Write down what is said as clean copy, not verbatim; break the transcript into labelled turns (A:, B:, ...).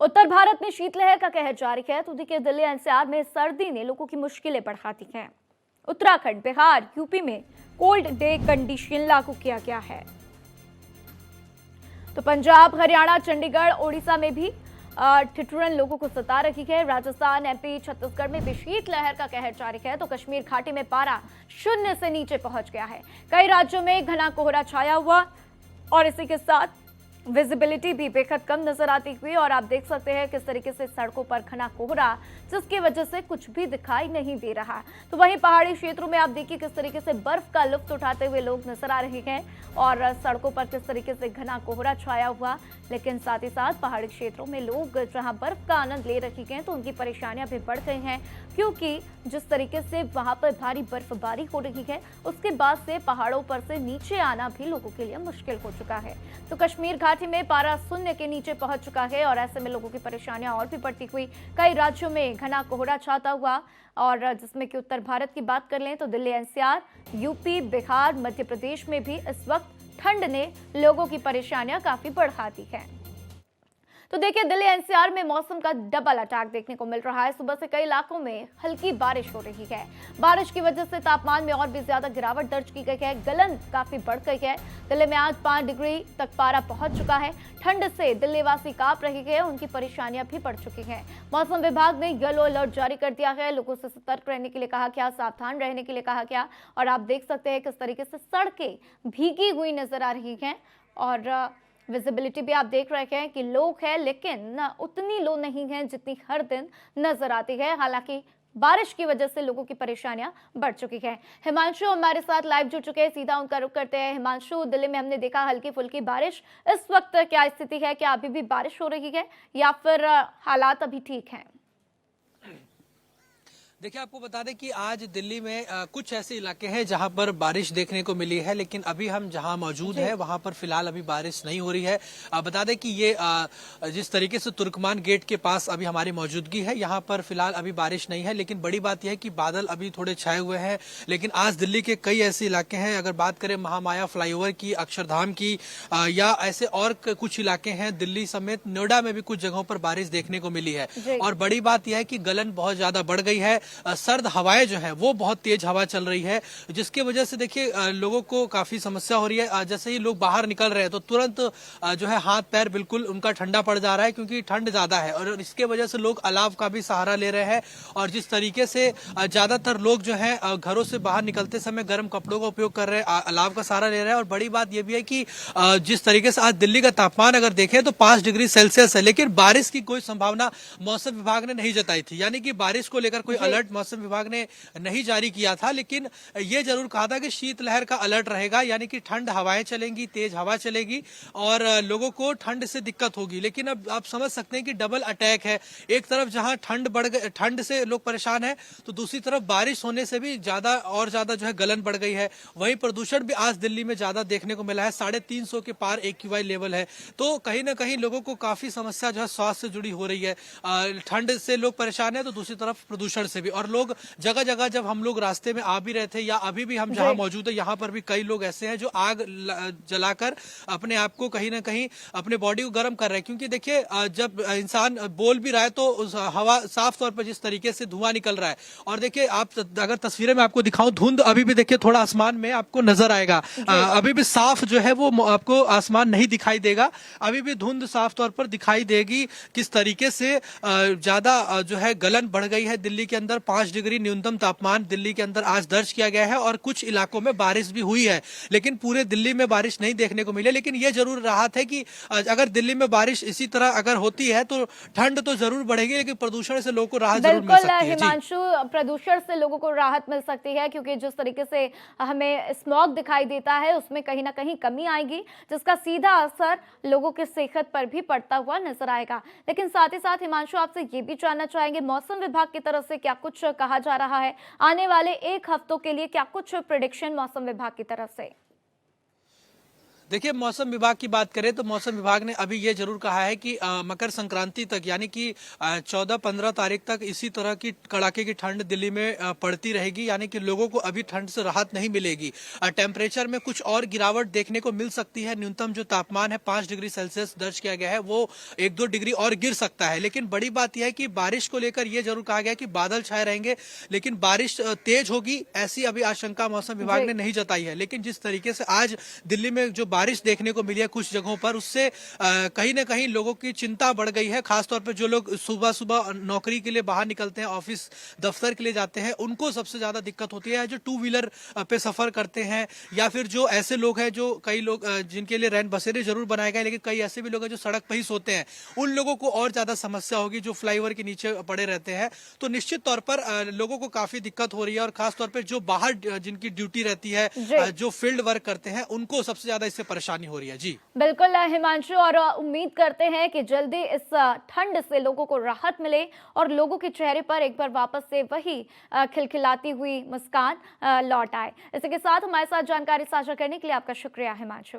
A: उत्तर भारत में शीतलहर का कहर जारी है तो देखिए दिल्ली एनसीआर में सर्दी ने लोगों की मुश्किलें बढ़ा दी हैं। उत्तराखंड, बिहार, यूपी में कोल्ड डे कंडीशन लागू किया गया है। तो पंजाब, हरियाणा, चंडीगढ़, ओडिशा में भी ठिठुरन लोगों को सता रही है। राजस्थान, एमपी, छत्तीसगढ़ में भी शीतलहर का कहर जारी है तो कश्मीर घाटी में पारा शून्य से नीचे पहुंच गया है। कई राज्यों में घना कोहरा छाया हुआ और इसी के साथ विजिबिलिटी भी बेहद कम नजर आती हुई और आप देख सकते हैं किस तरीके से सड़कों पर घना कोहरा जिसकी वजह से कुछ भी दिखाई नहीं दे रहा। तो वहीं पहाड़ी क्षेत्रों में आप देखिए किस तरीके से बर्फ का लुत्फ उठाते हुए लोग नजर आ रहे हैं और सड़कों पर किस तरीके से घना कोहरा छाया हुआ। लेकिन साथ ही साथ पहाड़ी क्षेत्रों में लोग जहां बर्फ का आनंद ले रहे हैं तो उनकी परेशानियां भी बढ़ गई हैं, क्योंकि जिस तरीके से वहां पर भारी बर्फबारी हो रही है उसके बाद से पहाड़ों पर से नीचे आना भी लोगों के लिए मुश्किल हो चुका है। तो कश्मीर घाटी में पारा शून्य के नीचे पहुंच चुका है और ऐसे में लोगों की परेशानियां और भी बढ़ती हुई। कई राज्यों में घना कोहरा छाता हुआ और जिसमें कि उत्तर भारत की बात कर लें तो दिल्ली एनसीआर, यूपी, बिहार, मध्य प्रदेश में भी इस वक्त ठंड ने लोगों की परेशानियां काफी बढ़ा दी है। तो देखिए दिल्ली एनसीआर में मौसम का डबल अटैक देखने को मिल रहा है। सुबह से कई इलाकों में हल्की बारिश हो रही है। बारिश की वजह से तापमान में और भी ज्यादा गिरावट दर्ज की गई है। गलन काफी बढ़ गई है। दिल्ली में आज 5 डिग्री तक पारा पहुंच चुका है। ठंड से दिल्ली वासी कांप रहे हैं, उनकी परेशानियां भी बढ़ चुकी हैं। मौसम विभाग ने येलो अलर्ट जारी कर दिया है। लोगों से सतर्क रहने के लिए कहा गया, सावधान रहने के लिए कहा गया और आप देख सकते हैं किस तरीके से सड़कें भीगी हुई नजर आ रही हैं और विजिबिलिटी भी आप देख रहे हैं कि लो है, लेकिन उतनी लो नहीं है जितनी हर दिन नजर आती है। हालांकि बारिश की वजह से लोगों की परेशानियां बढ़ चुकी है। हिमांशु हमारे साथ लाइव जुड़ चुके हैं, सीधा उनका रुख करते हैं। हिमांशु, दिल्ली में हमने देखा हल्की फुल्की बारिश, इस वक्त क्या स्थिति है? क्या अभी भी बारिश हो रही है या फिर हालात अभी ठीक हैं?
B: देखिए, आपको बता दें कि आज दिल्ली में कुछ ऐसे इलाके हैं जहां पर बारिश देखने को मिली है, लेकिन अभी हम जहां मौजूद हैं वहां पर फिलहाल अभी बारिश नहीं हो रही है। बता दें कि ये जिस तरीके से तुर्कमान गेट के पास अभी हमारी मौजूदगी है, यहां पर फिलहाल अभी बारिश नहीं है। लेकिन बड़ी बात यह है कि बादल अभी थोड़े छाए हुए हैं। लेकिन आज दिल्ली के कई ऐसे इलाके हैं, अगर बात करें महामाया फ्लाईओवर की, अक्षरधाम की या ऐसे और कुछ इलाके हैं, दिल्ली समेत नोएडा में भी कुछ जगहों पर बारिश देखने को मिली है। और बड़ी बात यह है कि गलन बहुत ज्यादा बढ़ गई है। सर्द हवाएं जो है वो बहुत तेज हवा चल रही है, जिसकी वजह से देखिए लोगों को काफी समस्या हो रही है। जैसे ही लोग बाहर निकल रहे हैं तो तुरंत जो है हाथ पैर बिल्कुल उनका ठंडा पड़ जा रहा है, क्योंकि ठंड ज्यादा है और इसके वजह से लोग अलाव का भी सहारा ले रहे हैं। और जिस तरीके से ज्यादातर लोग जो है घरों से बाहर निकलते समय गर्म कपड़ों का उपयोग कर रहे हैं, अलाव का सहारा ले रहे हैं। और बड़ी बात यह भी है कि जिस तरीके से आज दिल्ली का तापमान अगर देखें तो 5 डिग्री सेल्सियस है, लेकिन बारिश की कोई संभावना मौसम विभाग ने नहीं जताई थी। यानी कि बारिश को लेकर कोई अलर्ट मौसम विभाग ने नहीं जारी किया था, लेकिन यह जरूर कहा था कि शीतलहर का अलर्ट रहेगा, यानी कि ठंड हवाएं चलेंगी, तेज हवा चलेगी और लोगों को ठंड से दिक्कत होगी। लेकिन अब आप समझ सकते हैं कि डबल अटैक है। एक तरफ जहां ठंड बढ़ गई, ठंड से लोग परेशान हैं, तो दूसरी तरफ बारिश होने से भी ज्यादा और ज्यादा जो है गलन बढ़ गई है। वहीं प्रदूषण भी आज दिल्ली में ज्यादा देखने को मिला है, 350 के पार AQI लेवल है। तो कहीं ना कहीं लोगों को काफी समस्या जो है स्वास्थ्य से जुड़ी हो रही है। ठंड से लोग परेशान है तो दूसरी तरफ प्रदूषण से भी। और लोग जगह जगह, जब हम लोग रास्ते में आ भी रहे थे या अभी भी हम जहां मौजूद है, यहाँ पर भी कई लोग ऐसे हैं जो आग जलाकर अपने आप को कहीं ना कहीं अपने बॉडी को गर्म कर रहे हैं। क्योंकि देखिए जब इंसान बोल भी रहा है तो उस हवा साफ तौर पर जिस तरीके से धुआं निकल रहा है, और देखिए आप अगर तस्वीरें में आपको दिखाऊं, धुंध अभी भी देखिए थोड़ा आसमान में आपको नजर आएगा। अभी भी साफ जो है वो आपको आसमान नहीं दिखाई देगा, अभी भी धुंध साफ तौर पर दिखाई देगी। किस तरीके से ज्यादा जो है गलन बढ़ गई है दिल्ली के अंदर। 5 डिग्री न्यूनतम तापमान दिल्ली के अंदर आज दर्ज किया गया है और कुछ इलाकों में बारिश भी हुई है, लेकिन पूरे दिल्ली में बारिश नहीं देखने को मिली। लेकिन यह जरूर राहत है कि अगर दिल्ली में बारिश इसी तरह अगर होती है तो ठंड तो जरूर बढ़ेगी, लेकिन प्रदूषण से लोगों को राहत जरूर मिल सकती है।
A: हिमांशु, प्रदूषण से लोगों को राहत मिल सकती है, क्योंकि जिस तरीके से हमें स्मॉग दिखाई देता है उसमें कहीं ना कहीं कमी आएगी, जिसका सीधा असर लोगों की सेहत पर भी पड़ता हुआ नजर आएगा। लेकिन साथ ही साथ हिमांशु, आपसे ये भी जानना चाहेंगे, मौसम विभाग की तरफ से क्या कुछ कहा जा रहा है आने वाले 1 हफ्तों के लिए? क्या कुछ प्रेडिक्शन मौसम विभाग की तरफ से?
B: देखिए, मौसम विभाग की बात करें तो मौसम विभाग ने अभी ये जरूर कहा है कि मकर संक्रांति तक यानी कि 14-15 तारीख तक इसी तरह की कड़ाके की ठंड दिल्ली में पड़ती रहेगी, यानी कि लोगों को अभी ठंड से राहत नहीं मिलेगी। टेम्परेचर में कुछ और गिरावट देखने को मिल सकती है। न्यूनतम जो तापमान है 5 डिग्री सेल्सियस दर्ज किया गया है, वो 1-2 डिग्री और गिर सकता है। लेकिन बड़ी बात यह है कि बारिश को लेकर यह जरूर कहा गया है कि बादल छाए रहेंगे, लेकिन बारिश तेज होगी ऐसी अभी आशंका मौसम विभाग ने नहीं जताई है। लेकिन जिस तरीके से आज दिल्ली में जो बारिश देखने को मिली है कुछ जगहों पर, उससे कहीं ना कहीं लोगों की चिंता बढ़ गई है। खासतौर पर जो लोग सुबह सुबह नौकरी के लिए बाहर निकलते हैं, ऑफिस दफ्तर के लिए जाते हैं, उनको सबसे ज्यादा दिक्कत होती है। जो टू व्हीलर पे सफर करते हैं या फिर जो ऐसे लोग हैं, जो कई लोग जिनके लिए रैन बसेरे जरूर बनाए गए, लेकिन कई ऐसे भी लोग हैं जो सड़क पर ही सोते हैं, उन लोगों को और ज्यादा समस्या होगी जो फ्लाईओवर के नीचे पड़े रहते हैं। तो निश्चित तौर पर लोगों को काफी दिक्कत हो रही है, और खासतौर पर जो बाहर जिनकी ड्यूटी रहती है, जो फील्ड वर्क करते हैं, उनको सबसे ज्यादा इससे परेशानी हो रही है। जी
A: बिल्कुल हिमांशु, और उम्मीद करते हैं कि जल्दी इस ठंड से लोगों को राहत मिले और लोगों के चेहरे पर एक बार वापस से वही खिलखिलाती हुई मुस्कान लौट आए। इसी के साथ हमारे साथ जानकारी साझा करने के लिए आपका शुक्रिया हिमांशु।